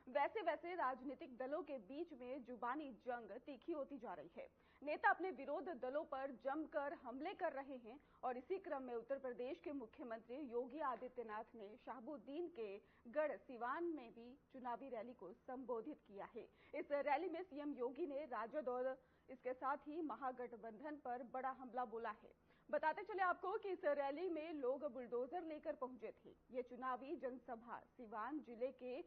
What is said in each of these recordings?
वैसे वैसे राजनीतिक दलों के बीच में जुबानी जंग तीखी होती जा रही है। नेता अपने विरोध दलों पर जमकर हमले कर रहे हैं और इसी क्रम में उत्तर प्रदेश के मुख्यमंत्री योगी आदित्यनाथ ने शहाबुद्दीन के गढ़ सिवान में भी चुनावी रैली को संबोधित किया है। इस रैली में सीएम योगी ने राजद और इसके साथ ही महागठबंधन पर बड़ा हमला बोला है। बताते चले आपको कि इस रैली में लोग बुलडोजर लेकर पहुंचे थे। ये चुनावी जनसभा सिवान जिले के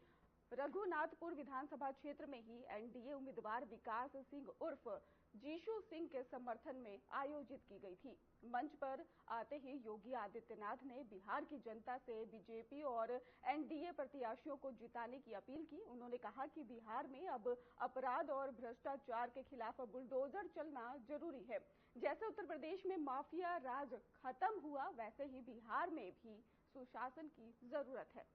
रघुनाथपुर विधानसभा क्षेत्र में ही एनडीए उम्मीदवार विकास सिंह उर्फ जीशु सिंह के समर्थन में आयोजित की गई थी। मंच पर आते ही योगी आदित्यनाथ ने बिहार की जनता से बीजेपी और एनडीए प्रत्याशियों को जिताने की अपील की। उन्होंने कहा कि बिहार में अब अपराध और भ्रष्टाचार के खिलाफ बुलडोजर चलना जरूरी है। जैसे उत्तर प्रदेश में माफिया राज खत्म हुआ, वैसे ही बिहार में भी सुशासन की जरूरत है।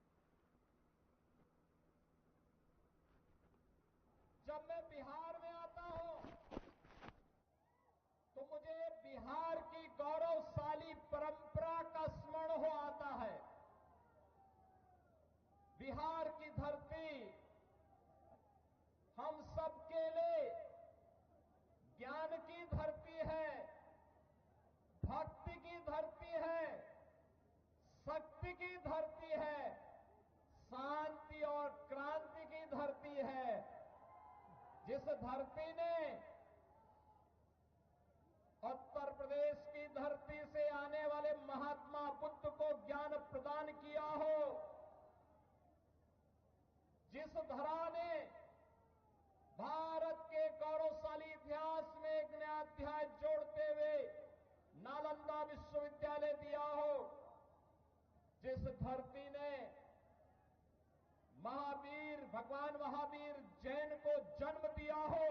जब मैं बिहार में आता हूं तो मुझे बिहार की गौरवशाली परंपरा का स्मरण हो आता है। बिहार की धरती हम सबके लिए ज्ञान की धरती है, भक्ति की धरती है, शक्ति की धरती है, शांति और क्रांति की धरती है। जिस धरती ने उत्तर प्रदेश की धरती से आने वाले महात्मा बुद्ध को ज्ञान प्रदान किया हो, जिस धरा ने भारत के गौरवशाली इतिहास में एक नया अध्याय जोड़ते हुए नालंदा विश्वविद्यालय दिया हो, जिस धरती ने महावीर भगवान महावीर जैन को जन्म दिया हो,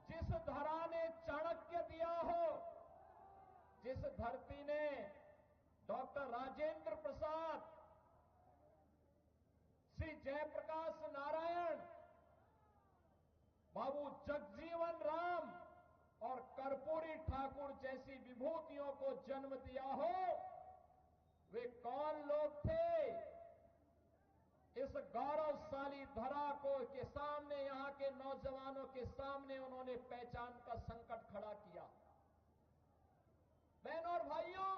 जिस धरा ने चाणक्य दिया हो, जिस धरती ने डॉक्टर राजेंद्र प्रसाद, श्री जयप्रकाश नारायण, बाबू जगजीवन राम और कर्पूरी ठाकुर जैसी विभूतियों को जन्म दिया हो, वे कौन लोग थे? इस गौरवशाली धरा को के सामने, यहां के नौजवानों के सामने उन्होंने पहचान का संकट खड़ा किया। बहनों और भाइयों,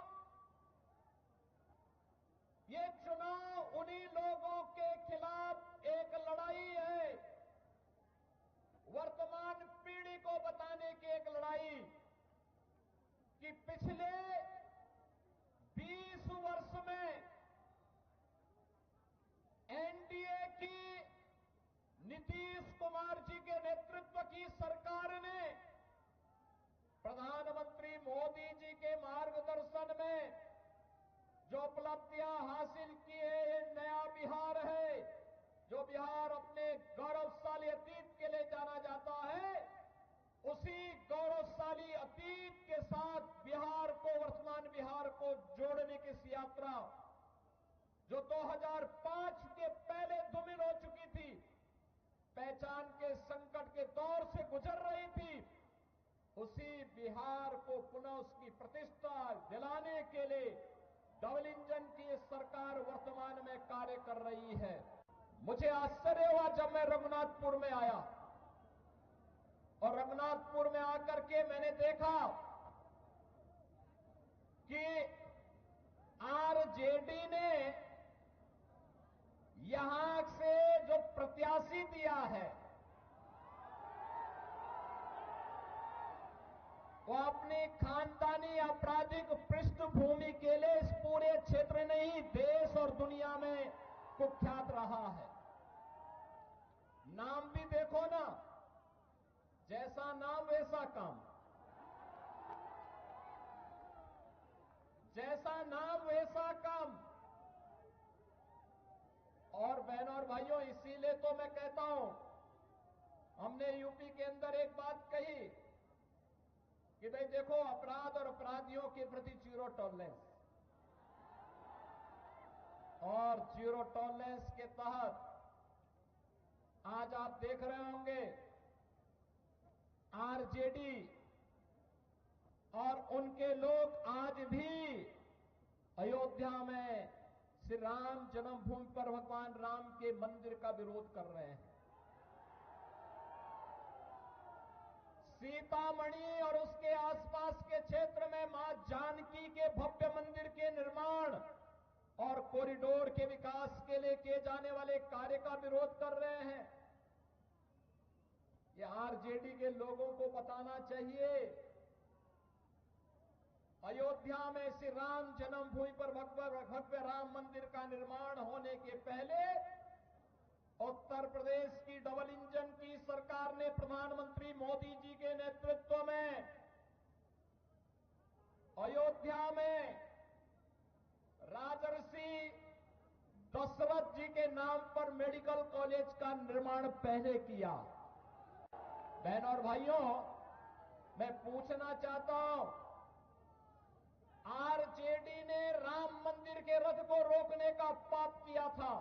ये चुनाव उन्हीं लोगों के खिलाफ एक लड़ाई है, वर्तमान पीढ़ी को बताने की एक लड़ाई कि पिछले 20 वर्ष में एनडीए की नीतीश कुमार जी के नेतृत्व की सरकार ने प्रधानमंत्री मोदी जी के मार्गदर्शन में जो उपलब्धियां हासिल की है, ये नया बिहार है। जो बिहार अपने गौरवशाली अतीत के लिए जाना जाता है, उसी गौरवशाली अतीत के साथ बिहार को, वर्तमान बिहार को जोड़ने की इस यात्रा जो 2005 के पहले धूमिल हो चुकी थी, पहचान के संकट के दौर से गुजर रही थी, उसी बिहार को पुनः उसकी प्रतिष्ठा दिलाने के लिए डबल इंजन की सरकार वर्तमान में कार्य कर रही है। मुझे आश्चर्य हुआ जब मैं रघुनाथपुर में आया और रघुनाथपुर में आकर के मैंने देखा कि आरजेडी ने यहां से जो प्रत्याशी दिया है, वो अपनी खानदानी आपराधिक पृष्ठभूमि के लिए इस पूरे क्षेत्र नहीं, देश और दुनिया में कुख्यात रहा है। नाम भी देखो ना, जैसा नाम वैसा काम, जैसा नाम वैसा काम। और बहनों और भाइयों, इसीलिए तो मैं कहता हूं, हमने यूपी के अंदर एक बात कही कि भाई देखो, अपराध और अपराधियों के प्रति जीरो टॉलरेंस, और जीरो टॉलरेंस के तहत आज आप देख रहे होंगे आरजेडी और उनके लोग आज भी अयोध्या में श्री राम जन्मभूमि पर भगवान राम के मंदिर का विरोध कर रहे हैं। सीतामढ़ी और उसके आसपास के क्षेत्र में मां जानकी के भव्य मंदिर के निर्माण और कॉरिडोर के विकास के लिए किए जाने वाले कार्य का विरोध कर रहे हैं। ये आरजेडी के लोगों को बताना चाहिए, अयोध्या में श्री राम जन्मभूमि पर भव्य राम मंदिर का निर्माण होने के पहले उत्तर प्रदेश की डबल इंजन की सरकार ने प्रधानमंत्री मोदी जी के नेतृत्व में अयोध्या में राजर्षि दशरथ जी के नाम पर मेडिकल कॉलेज का निर्माण पहले किया। बहनों और भाइयों, मैं पूछना चाहता हूं, आरजेडी ने राम मंदिर के रथ को रोकने का पाप किया था।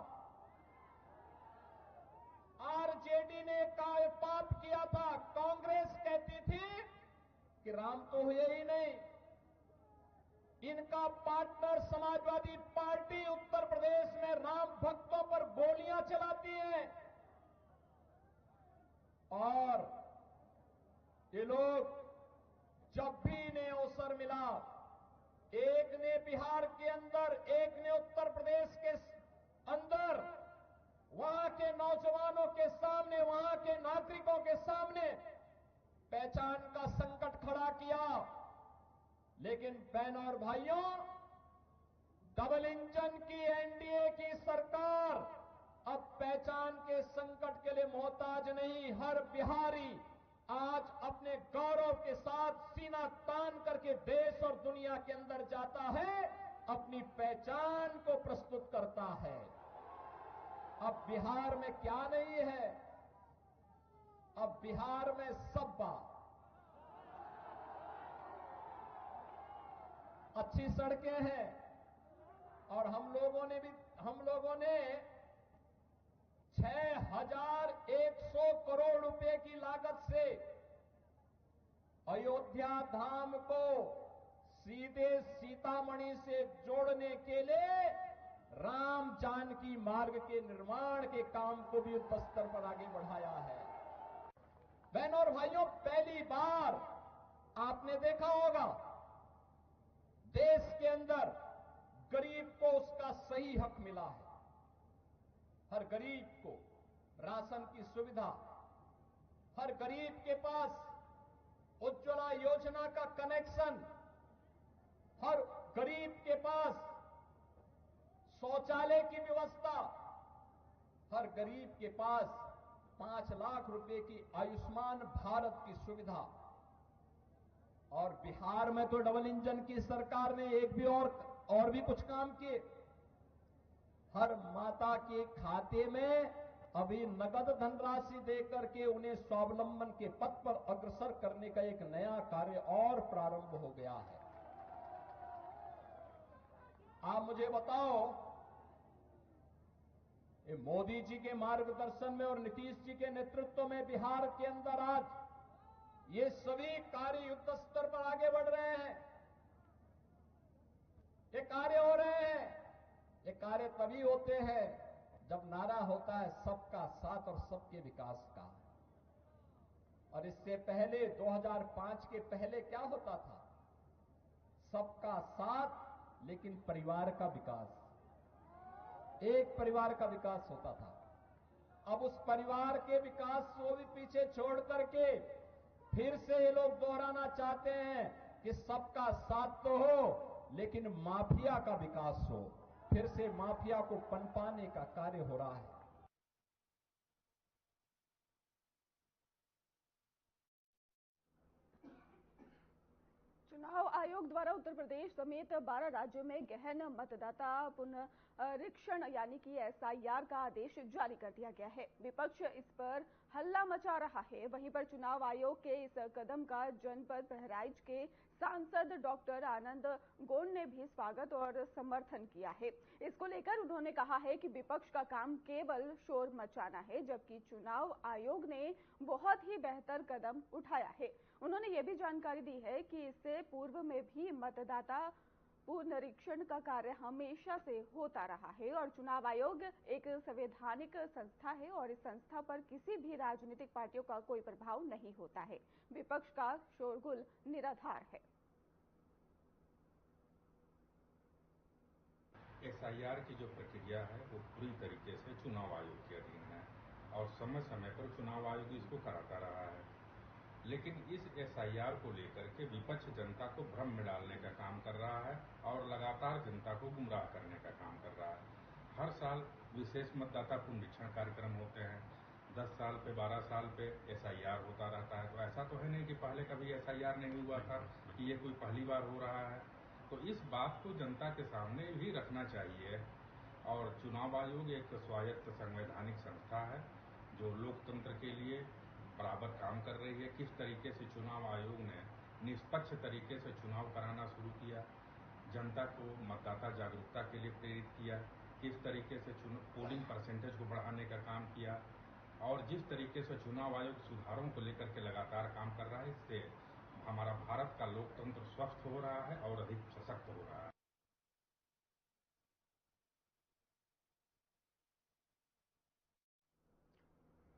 आरजेडी ने पाप किया था। कांग्रेस कहती थी कि राम तो हुए ही नहीं। इनका पार्टनर समाजवादी पार्टी उत्तर प्रदेश में राम भक्तों पर गोलियां चलाती है और ये लोग जब भी इन्हें अवसर मिला, एक ने बिहार के अंदर, एक ने उत्तर प्रदेश के अंदर, वहां के नौजवानों के सामने, वहां के नागरिकों के सामने पहचान का संकट खड़ा किया। लेकिन बहनों और भाइयों, डबल इंजन की एनडीए की सरकार अब पहचान के संकट के लिए मोहताज नहीं। हर बिहारी आज अपने गौरव के साथ सीना तान करके देश और दुनिया के अंदर जाता है, अपनी पहचान को प्रस्तुत करता है। अब बिहार में क्या नहीं है? अब बिहार में सब बात, अच्छी सड़कें हैं और हम लोगों ने 6,100 करोड़ रुपए की लागत से अयोध्या धाम को सीधे सीतामढ़ी से जोड़ने के लिए राम जानकी मार्ग के निर्माण के काम को भी युद्ध स्तर पर आगे बढ़ाया है। बहनों और भाइयों, पहली बार आपने देखा होगा देश के अंदर गरीब को उसका सही हक मिला है। हर गरीब को राशन की सुविधा, हर गरीब के पास उज्ज्वला योजना का कनेक्शन, हर गरीब के पास शौचालय की व्यवस्था, हर गरीब के पास 5 लाख रुपए की आयुष्मान भारत की सुविधा। और बिहार में तो डबल इंजन की सरकार ने एक भी और भी कुछ काम किए। हर माता के खाते में अभी नगद धनराशि देकर के उन्हें स्वावलंबन के पथ पर अग्रसर करने का एक नया कार्य और प्रारंभ हो गया है। आप मुझे बताओ, ये मोदी जी के मार्गदर्शन में और नीतीश जी के नेतृत्व में बिहार के अंदर आज ये सभी कार्य युद्ध स्तर पर आगे बढ़ रहे हैं। ये कार्य हो रहे हैं। ये कार्य तभी होते हैं जब नारा होता है सबका साथ और सबके विकास का। और इससे पहले 2005 के पहले क्या होता था? सबका साथ लेकिन परिवार का विकास, एक परिवार का विकास होता था। अब उस परिवार के विकास को भी पीछे छोड़ करके फिर से ये लोग दोहराना चाहते हैं कि सबका साथ तो हो लेकिन माफिया का विकास हो। फिर से माफिया को पनपाने का कार्य हो रहा है। चुनाव आयोग द्वारा उत्तर प्रदेश समेत 12 राज्यों में गहन मतदाता पुनरीक्षण यानी कि एसआईआर का आदेश जारी कर दिया गया है। विपक्ष इस पर हल्ला मचा रहा है। वहीं पर चुनाव आयोग के इस कदम का जनपद बहराइच के सांसद डॉक्टर आनंद गोंड ने भी स्वागत और समर्थन किया है। इसको लेकर उन्होंने कहा है कि विपक्ष का काम केवल शोर मचाना है, जबकि चुनाव आयोग ने बहुत ही बेहतर कदम उठाया है। उन्होंने ये भी जानकारी दी है कि इससे पूर्व में भी मतदाता पुनरीक्षण का कार्य हमेशा से होता रहा है और चुनाव आयोग एक संवैधानिक संस्था है और इस संस्था पर किसी भी राजनीतिक पार्टियों का कोई प्रभाव नहीं होता है। विपक्ष का शोरगुल निराधार है। एसआईआर की जो प्रक्रिया है वो पूरी तरीके से चुनाव आयोग के अधीन है और समय समय पर चुनाव आयोग इसको कराता रहा है। लेकिन इस एसआईआर को लेकर के विपक्ष जनता को भ्रम में डालने का काम कर रहा है और लगातार जनता को गुमराह करने का काम कर रहा है। हर साल विशेष मतदाता पुनरीक्षण कार्यक्रम होते हैं, 10 साल पे 12 साल पे एसआईआर होता रहता है। तो ऐसा तो है नहीं कि पहले कभी एसआईआर नहीं हुआ था, कि ये कोई पहली बार हो रहा है। तो इस बात को जनता के सामने भी रखना चाहिए। और चुनाव आयोग एक स्वायत्त संवैधानिक संस्था है जो लोकतंत्र के लिए बराबर काम कर रही है। किस तरीके से चुनाव आयोग ने निष्पक्ष तरीके से चुनाव कराना शुरू किया, जनता को मतदाता जागरूकता के लिए प्रेरित किया, किस तरीके से पोलिंग परसेंटेज को बढ़ाने का काम किया और जिस तरीके से चुनाव आयोग सुधारों को लेकर के लगातार काम कर रहा है, इससे हमारा भारत का लोकतंत्र स्वस्थ हो रहा है और अधिक सशक्त हो रहा है।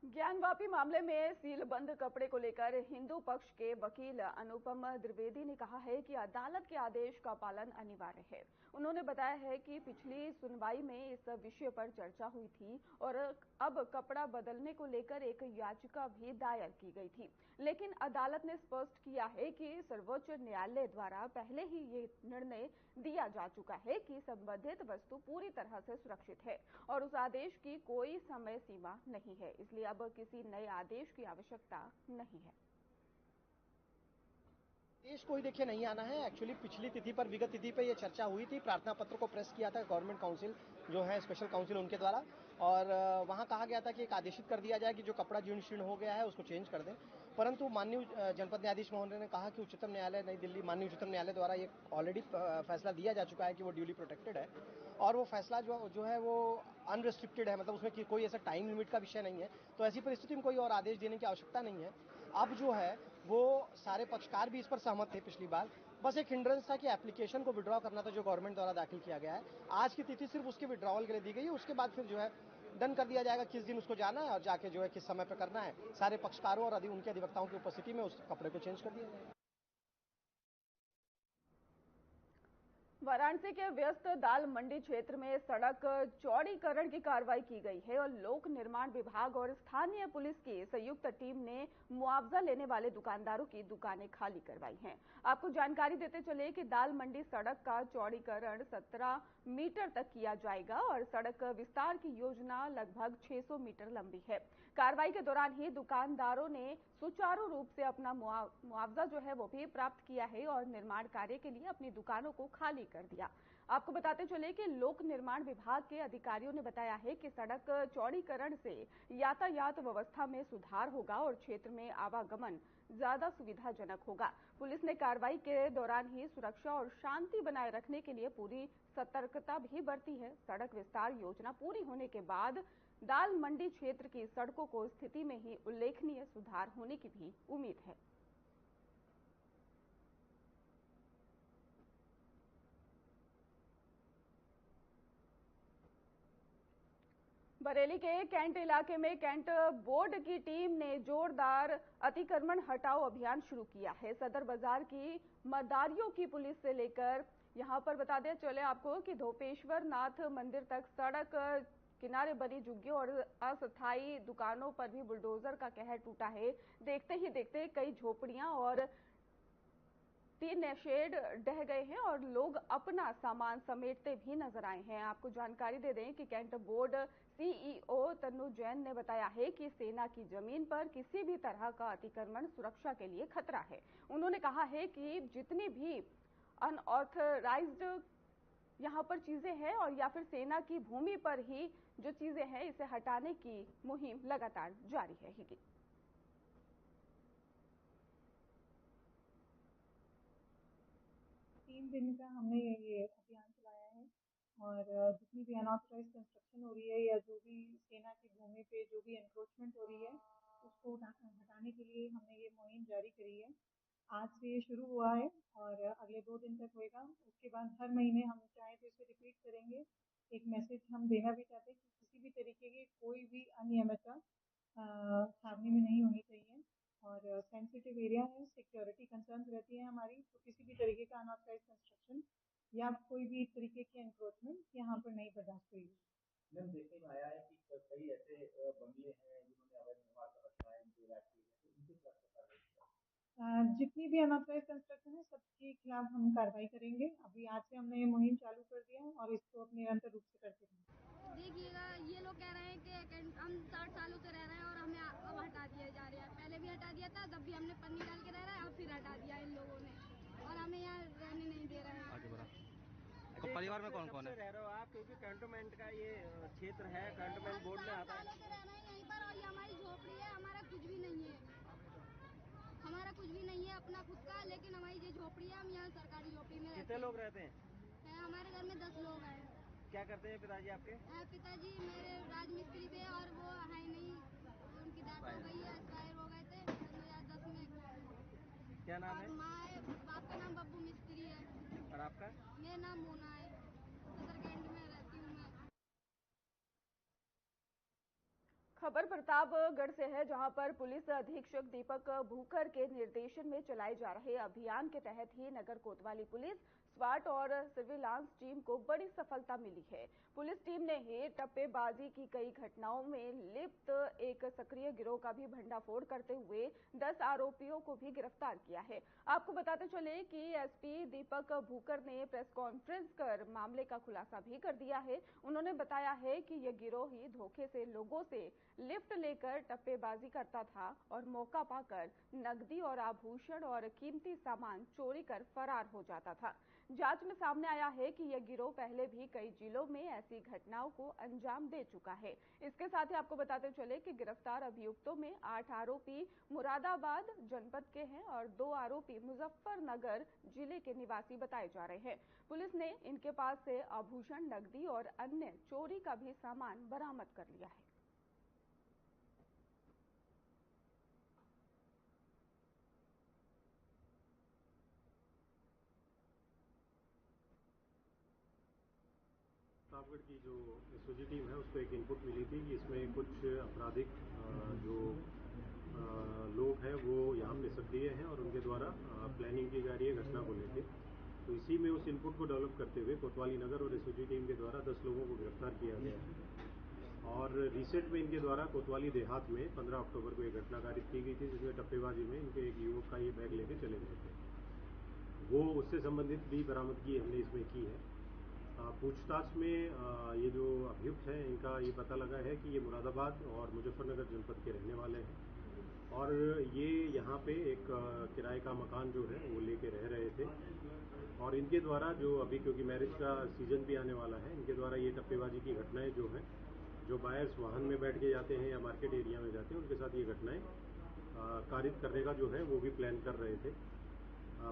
ज्ञानवापी मामले में सीलबंद कपड़े को लेकर हिंदू पक्ष के वकील अनुपम द्विवेदी ने कहा है कि अदालत के आदेश का पालन अनिवार्य है। उन्होंने बताया है कि पिछली सुनवाई में इस विषय पर चर्चा हुई थी और अब कपड़ा बदलने को लेकर एक याचिका भी दायर की गई थी, लेकिन अदालत ने स्पष्ट किया है कि सर्वोच्च न्यायालय द्वारा पहले ही ये निर्णय दिया जा चुका है कि संबंधित वस्तु पूरी तरह से सुरक्षित है और उस आदेश की कोई समय सीमा नहीं है, इसलिए अब किसी नए आदेश की आवश्यकता नहीं है। आदेश कोई देखिए नहीं आना है। एक्चुअली पिछली तिथि पर, विगत तिथि पर यह चर्चा हुई थी। प्रार्थना पत्र को प्रेस किया था गवर्नमेंट काउंसिल जो है, स्पेशल काउंसिल उनके द्वारा, और वहां कहा गया था कि एक आदेशित कर दिया जाए कि जो कपड़ा जीर्ण शीर्ण हो गया है उसको चेंज कर दें। परंतु माननीय जनपद न्यायाधीश महोदय ने कहा कि उच्चतम न्यायालय नई दिल्ली, माननीय उच्चतम न्यायालय द्वारा ये ऑलरेडी फैसला दिया जा चुका है कि वो ड्यूली प्रोटेक्टेड है और वो फैसला जो है वो अनरिस्ट्रिक्टेड है, मतलब उसमें कोई ऐसा टाइम लिमिट का विषय नहीं है। तो ऐसी परिस्थिति में कोई और आदेश देने की आवश्यकता नहीं है। अब जो है वो सारे पक्षकार भी इस पर सहमत थे पिछली बार। बस एक हिंड्रेंस था कि एप्लीकेशन को विड्रॉ करना था जो गवर्नमेंट द्वारा दाखिल किया गया है। आज की तिथि सिर्फ उसके विड्रॉवल के लिए दी गई है। उसके बाद फिर जो है डन कर दिया जाएगा किस दिन उसको जाना है और जाके जो है किस समय पर करना है। सारे पक्षकारों और उनके अधिवक्ताओं की उपस्थिति में उस कपड़े को चेंज कर दिया जाएगा। वाराणसी के व्यस्त दाल मंडी क्षेत्र में सड़क चौड़ीकरण की कार्रवाई की गई है और लोक निर्माण विभाग और स्थानीय पुलिस की संयुक्त टीम ने मुआवजा लेने वाले दुकानदारों की दुकानें खाली करवाई हैं। आपको जानकारी देते चले कि दाल मंडी सड़क का चौड़ीकरण 17 मीटर तक किया जाएगा और सड़क विस्तार की योजना लगभग 600 मीटर लंबी है। कार्रवाई के दौरान ही दुकानदारों ने सुचारू रूप से अपना मुआवजा जो है वो भी प्राप्त किया है और निर्माण कार्य के लिए अपनी दुकानों को खाली कर दिया। आपको बताते चले कि लोक निर्माण विभाग के अधिकारियों ने बताया है कि सड़क चौड़ीकरण से यातायात व्यवस्था में सुधार होगा और क्षेत्र में आवागमन ज्यादा सुविधाजनक होगा। पुलिस ने कार्रवाई के दौरान ही सुरक्षा और शांति बनाए रखने के लिए पूरी सतर्कता भी बरती है। सड़क विस्तार योजना पूरी होने के बाद दाल मंडी क्षेत्र की सड़कों को स्थिति में ही उल्लेखनीय सुधार होने की भी उम्मीद है। बरेली के कैंट इलाके में कैंट बोर्ड की टीम ने जोरदार अतिक्रमण हटाओ अभियान शुरू किया है। सदर बाजार की मदारियों की पुलिस से लेकर यहां पर बता दें चले आपको कि धोपेश्वर नाथ मंदिर तक सड़क किनारे बनी झुग्गियों और अस्थायी दुकानों पर भी बुलडोजर का कहर टूटा है। देखते ही देखते कई झोपड़ियां और टीन शेड ढह गए हैं और लोग अपना सामान समेटते भी नजर आए हैं। आपको जानकारी दे दें कि cantt board CEO Tannu Jain ने बताया है कि सेना की जमीन पर किसी भी तरह का अतिक्रमण सुरक्षा के लिए खतरा है। उन्होंने कहा है कि जितनी भी अनऑथराइज्ड यहाँ पर चीजें हैं और या फिर सेना की भूमि पर ही जो चीजें हैं इसे हटाने की मुहिम लगातार जारी रहेगी। 3 दिन का हमने ये अभियान चलाया है और जितनी भी अनऑथराइज्ड कंस्ट्रक्शन हो रही है या जो भी सेना की भूमि पे जो भी एनक्रोचमेंट हो रही है उसको हटाने के लिए हमने ये मुहिम जारी करी है। आज से ये शुरू हुआ है और अगले 2 दिन तक होएगा। उसके बाद हर महीने हम चाहें तो इसे रिपीट करेंगे। एक मैसेज हम देना भी चाहते हैं कि किसी भी तरीके की कोई भी अनियमितता छावनी में नहीं होनी चाहिए और सेंसिटिव एरिया है, सिक्योरिटी कंसर्न्स रहती है हमारी, तो किसी भी तरीके का अनऑथराइज कंस्ट्रक्शन या कोई भी तरीके की एनक्रोचमेंट यहाँ पर नहीं बर्दाश्त होगी। मैम, देखने में आया है कि कई ऐसे बंगले हैं जिन्होंने अवैध निर्माण कर रखा है, इनके इलाज के लिए, तो इनके खिलाफ कार्रवाई जितनी भी अनऑथराइज कंस्ट्रक्शन है सबके खिलाफ हम कार्रवाई करेंगे। अभी आज से हमने ये मुहिम चालू कर दिया है और इसको अपने निरंतर रूप से करते रहेंगे। देखिएगा, ये लोग कह रहे हैं कि हम 60 सालों से रह रहे हैं और हमें अब हटा दिया जा रहा है। पहले भी हटा दिया था, तब भी हमने पन्नी डाल के रह रहा है, अब फिर हटा दिया इन लोगों ने और हमें यहाँ रहने नहीं दे रहे हैं। आगे बढ़ा। तो परिवार में कौन कौन है? रह रहे हो आप? क्योंकि कैंटोनमेंट का ये क्षेत्र है, कैंटोनमेंट बोर्ड में आता है। सालों से रह रहे हैं यहीं पर और ये हमारी झोपड़ी है, हमारा कुछ भी नहीं है। हमारा कुछ भी नहीं है अपना खुद का, लेकिन हमारी ये झोपड़ी है, हम यहाँ सरकारी झोपड़ी में रहते हैं। कितने लोग रहते हैं? हमारे घर में 10 लोग हैं। क्या करते हैं पिताजी आपके? पिताजी मेरे राजमिस्त्री थे और वो है नहीं, उनकी डेथ हो गई है, एक्सपायर हो गए थे 2010 में। क्या नाम है? बाप का नाम बब्बू मिस्त्री है। और आपका? मेरा नाम मोना है, सदर कैंट में रहती हूँ मैं। खबर प्रतापगढ़ से है, जहां पर पुलिस अधीक्षक दीपक भूकर के निर्देशन में चलाए जा रहे अभियान के तहत ही नगर कोतवाली पुलिस, स्वाट और सर्विलांस टीम को बड़ी सफलता मिली है। पुलिस टीम ने ही टप्पेबाजी की कई घटनाओं में लिप्त एक सक्रिय गिरोह का भी भंडाफोड़ करते हुए 10 आरोपियों को भी गिरफ्तार किया है। आपको बताते चले कि एसपी दीपक भूकर ने प्रेस कॉन्फ्रेंस कर मामले का खुलासा भी कर दिया है। उन्होंने बताया है कि यह गिरोह ही धोखे से लोगों से लिफ्ट लेकर टप्पेबाजी करता था और मौका पाकर नकदी और आभूषण और कीमती सामान चोरी कर फरार हो जाता था। जांच में सामने आया है कि यह गिरोह पहले भी कई जिलों में ऐसी घटनाओं को अंजाम दे चुका है। इसके साथ ही आपको बताते चले कि गिरफ्तार अभियुक्तों में 8 आरोपी मुरादाबाद जनपद के हैं और 2 आरोपी मुजफ्फरनगर जिले के निवासी बताए जा रहे हैं। पुलिस ने इनके पास से आभूषण, नकदी और अन्य चोरी का भी सामान बरामद कर लिया है। प्रतापगढ़ की जो एसओजी टीम है उसको एक इनपुट मिली थी कि इसमें कुछ आपराधिक जो लोग हैं वो यहाँ पे सक्रिय हैं और उनके द्वारा प्लानिंग की जा रही है घटना को लेकर। तो इसी में उस इनपुट को डेवलप करते हुए कोतवाली नगर और एसओजी टीम के द्वारा 10 लोगों को गिरफ्तार किया गया है। और रिसेंट में इनके द्वारा कोतवाली देहात में 15 अक्टूबर को एक घटना कारित की गई थी, जिसमें टप्पेबाजी में इनके एक युवक का ये बैग लेके चले गए थे। वो उससे संबंधित भी बरामदगी हमने इसमें की है। पूछताछ में ये जो अभियुक्त हैं इनका ये पता लगा है कि ये मुरादाबाद और मुजफ्फरनगर जनपद के रहने वाले हैं और ये यहाँ पे एक किराए का मकान जो है वो लेके रह रहे थे। और इनके द्वारा जो अभी क्योंकि मैरिज का सीजन भी आने वाला है, इनके द्वारा ये टप्पेबाजी की घटनाएं जो हैं, जो बायर्स वाहन में बैठ के जाते हैं या मार्केट एरिया में जाते हैं, उनके साथ ये घटनाएं कारित करने का जो है वो भी प्लान कर रहे थे।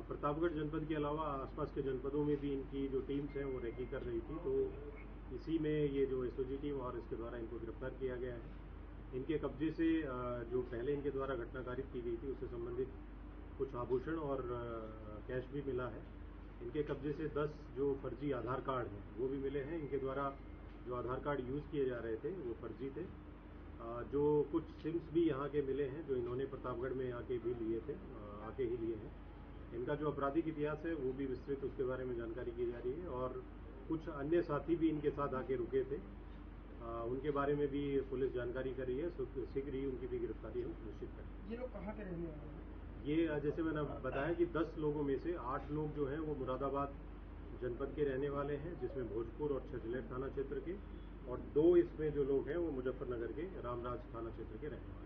प्रतापगढ़ जनपद के अलावा आसपास के जनपदों में भी इनकी जो टीम्स हैं वो रेकी कर रही थी। तो इसी में ये जो एसओजी टीम और इसके द्वारा इनको गिरफ्तार किया गया है। इनके कब्जे से जो पहले इनके द्वारा घटना कारित की गई थी उससे संबंधित कुछ आभूषण और कैश भी मिला है। इनके कब्जे से 10 जो फर्जी आधार कार्ड हैं वो भी मिले हैं। इनके द्वारा जो आधार कार्ड यूज़ किए जा रहे थे वो फर्जी थे। जो कुछ सिम्स भी यहाँ के मिले हैं जो इन्होंने प्रतापगढ़ में आके भी लिए थे, आके ही लिए हैं। इनका जो आपराधिक इतिहास है वो भी विस्तृत उसके बारे में जानकारी की जा रही है और कुछ अन्य साथी भी इनके साथ आके रुके थे, उनके बारे में भी पुलिस जानकारी कर रही है। शीघ्र ही उनकी भी गिरफ्तारी हम सुनिश्चित करेंगे। ये लोग कहाँ के रहने वाले हैं? ये जैसे मैंने बताया कि 10 लोगों में से 8 लोग जो हैं वो मुरादाबाद जनपद के रहने वाले हैं, जिसमें भोजपुर और छजलेट थाना क्षेत्र के, और 2 इसमें जो लोग हैं वो मुजफ्फरनगर के रामराज थाना क्षेत्र के रहने वाले हैं।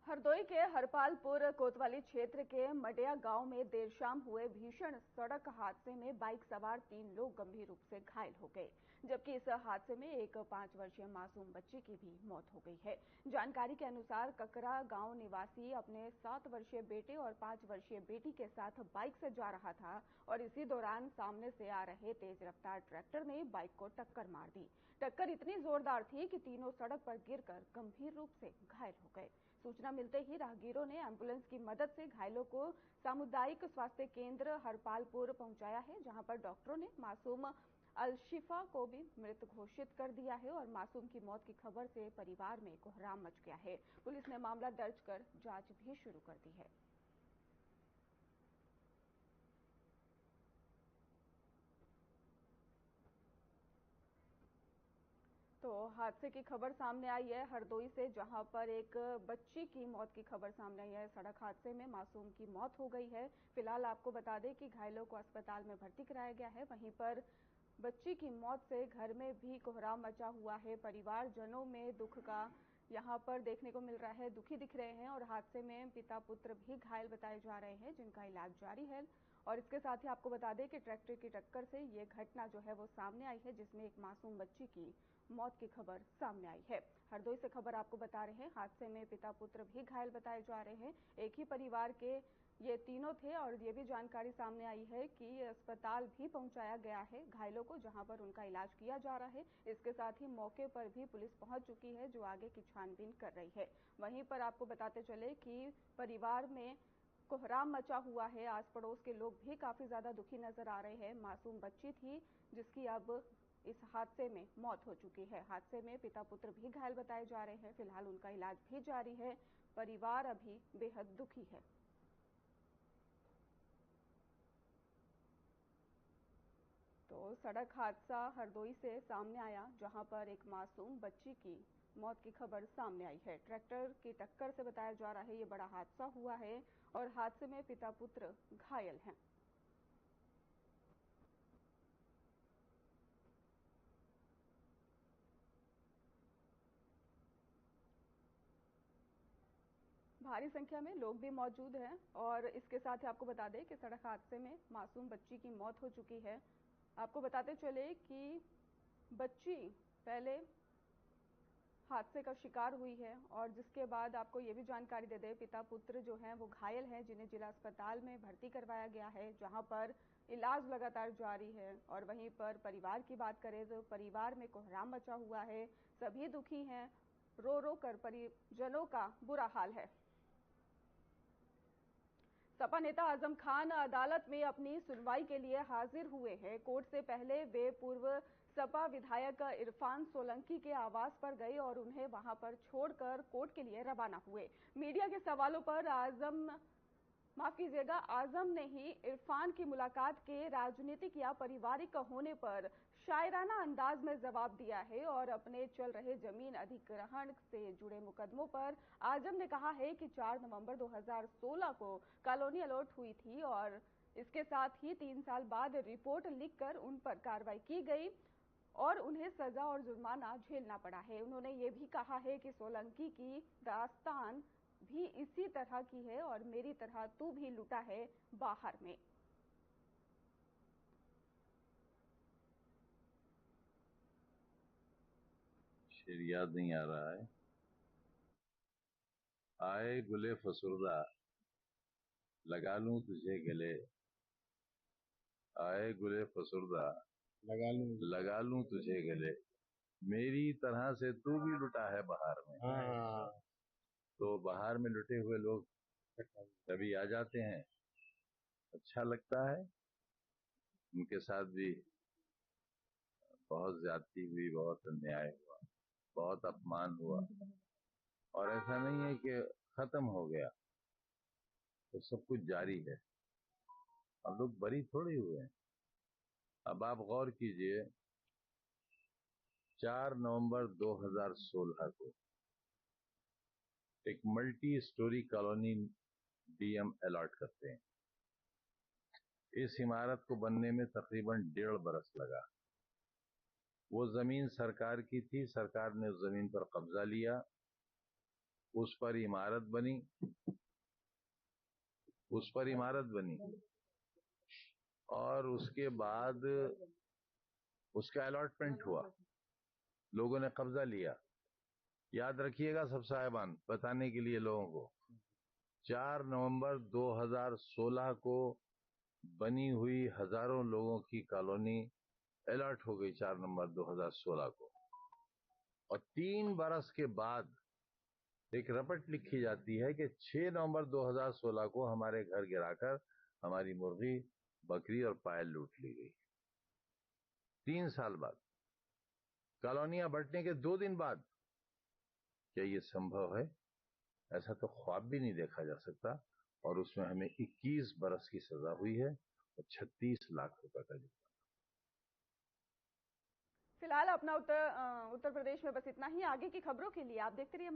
हरदोई हरदोई के हरपालपुर कोतवाली क्षेत्र के मडिया गांव में देर शाम हुए भीषण सड़क हादसे में बाइक सवार 3 लोग गंभीर रूप से घायल हो गए, जबकि इस हादसे में एक 5 वर्षीय मासूम बच्चे की भी मौत हो गई है। जानकारी के अनुसार ककरा गांव निवासी अपने 7 वर्षीय बेटे और 5 वर्षीय बेटी के साथ बाइक से जा रहा था और इसी दौरान सामने से आ रहे तेज रफ्तार ट्रैक्टर ने बाइक को टक्कर मार दी। टक्कर इतनी जोरदार थी कि तीनों सड़क पर गिरकर गंभीर रूप से घायल हो गए। सूचना मिलते ही राहगीरों ने एम्बुलेंस की मदद से घायलों को सामुदायिक स्वास्थ्य केंद्र हरपालपुर पहुंचाया है, जहां पर डॉक्टरों ने मासूम अलशिफा को भी मृत घोषित कर दिया है और मासूम की मौत की खबर से परिवार में कोहराम मच गया है। पुलिस ने मामला दर्ज कर जांच भी शुरू कर दी है। तो हादसे की खबर सामने आई है हरदोई से, जहां पर एक बच्ची की मौत की खबर सामने आई है। सड़क हादसे में मासूम की मौत हो गई है। फिलहाल आपको बता दें कि घायलों को अस्पताल में भर्ती कराया गया है। वहीं पर बच्ची की मौत से घर में भी कोहराम मचा हुआ है। परिवारजनों में दुख का यहां पर देखने को मिल रहा है, दुखी दिख रहे हैं और हादसे में पिता पुत्र भी घायल बताए जा रहे हैं, जिनका इलाज जारी है। और इसके साथ ही आपको बता दें कि ट्रैक्टर की टक्कर से ये घटना जो है वो सामने आई है, जिसमें एक मासूम बच्ची की मौत की खबर सामने आई है। हरदोई से खबर आपको बता रहे हैं, हादसे में पिता पुत्र भी घायल बताए जा रहे हैं। एक ही परिवार के ये तीनों थे और ये भी जानकारी सामने आई है कि अस्पताल भी पहुंचाया गया है घायलों को, जहां पर उनका इलाज किया जा रहा है। इसके साथ ही मौके पर भी पुलिस पहुंच चुकी है, जो आगे की छानबीन कर रही है। वहीं पर आपको बताते चले कि परिवार में कोहराम मचा हुआ है। आस पड़ोस के लोग भी काफी ज्यादा दुखी नजर आ रहे हैं। मासूम बच्ची थी जिसकी अब इस हादसे में मौत हो चुकी है। हादसे में पिता पुत्र भी घायल बताए जा रहे हैं। फिलहाल उनका इलाज भी जारी है। परिवार अभी बेहद दुखी है। तो सड़क हादसा हरदोई से सामने आया, जहां पर एक मासूम बच्ची की मौत की खबर सामने आई है। ट्रैक्टर की टक्कर से बताया जा रहा है ये बड़ा हादसा हुआ है और हादसे में पिता पुत्र घायल हैं। भारी संख्या में लोग भी मौजूद हैं और इसके साथ ही आपको बता दें कि सड़क हादसे में मासूम बच्ची की मौत हो चुकी है। आपको बताते चले कि बच्ची पहले हादसे का शिकार हुई है और जिसके बाद आपको ये भी जानकारी दे दें, पिता पुत्र जो हैं वो घायल हैं, जिन्हें जिला अस्पताल में भर्ती करवाया गया है, जहां पर इलाज लगातार जारी है। और वहीं पर परिवार की बात करें तो परिवार में कोहराम मचा हुआ है, सभी दुखी हैं, रो रो कर परिजनों का बुरा हाल है। सपा नेता आजम खान अदालत में अपनी सुनवाई के लिए हाजिर हुए हैं। कोर्ट से पहले वे पूर्व सपा विधायक इरफान सोलंकी के आवास पर गए और उन्हें वहां पर छोड़कर कोर्ट के लिए रवाना हुए। मीडिया के सवालों पर आजम ने ही इरफान की मुलाकात के राजनीतिक या पारिवारिक होने पर शायराना अंदाज में जवाब दिया है और अपने चल रहे जमीन अधिग्रहण से जुड़े मुकदमों पर आजम ने कहा है कि 4 नवंबर 2016 को कॉलोनी अलॉट हुई थी और इसके साथ ही 3 साल बाद रिपोर्ट लिखकर उन पर कार्रवाई की गई और उन्हें सजा और जुर्माना झेलना पड़ा है। उन्होंने ये भी कहा है कि सोलंकी की दास्तान भी इसी तरह की है और मेरी तरह तू भी लुटा है बाहर में। शेर याद नहीं आ रहा है। आए गुले फसुर्दा लगा लूं तुझे गले, आए गुले फसुर्दा लगा लूं तुझे गले, मेरी तरह से तू भी लुटा है बाहर में। तो बाहर में लुटे हुए लोग कभी आ जाते हैं, अच्छा लगता है। उनके साथ भी बहुत ज्यादती हुई, बहुत अन्याय हुआ, बहुत अपमान हुआ और ऐसा नहीं है कि खत्म हो गया, तो सब कुछ जारी है। हम लोग बरी थोड़े हुए हैं। अब आप गौर कीजिए, 4 नवंबर 2016 को एक multi storey colony DM allot करते हैं। इस इमारत को बनने में तकरीबन 1.5 बरस लगा। वो जमीन सरकार की थी, सरकार ने उस जमीन पर कब्जा लिया उस पर इमारत बनी और उसके बाद उसका अलॉटमेंट हुआ, लोगों ने कब्जा लिया। याद रखिएगा सब साहिबान, बताने के लिए लोगों को, 4 नवंबर 2016 को बनी हुई हजारों लोगों की कॉलोनी अलर्ट हो गई 4 नवंबर 2016 को, और 3 बरस के बाद एक रपट लिखी जाती है कि 6 नवंबर 2016 को हमारे घर गिराकर हमारी मुर्गी, बकरी और पायल लूट ली गई। 3 साल बाद, कॉलोनियां बंटने के 2 दिन बाद। क्या ये संभव है? ऐसा तो ख्वाब भी नहीं देखा जा सकता। और उसमें हमें 21 बरस की सजा हुई है और 36 लाख रुपए का जुर्माना। फिलहाल अपना उत्तर प्रदेश में बस इतना ही। आगे की खबरों के लिए आप देखते रहिए।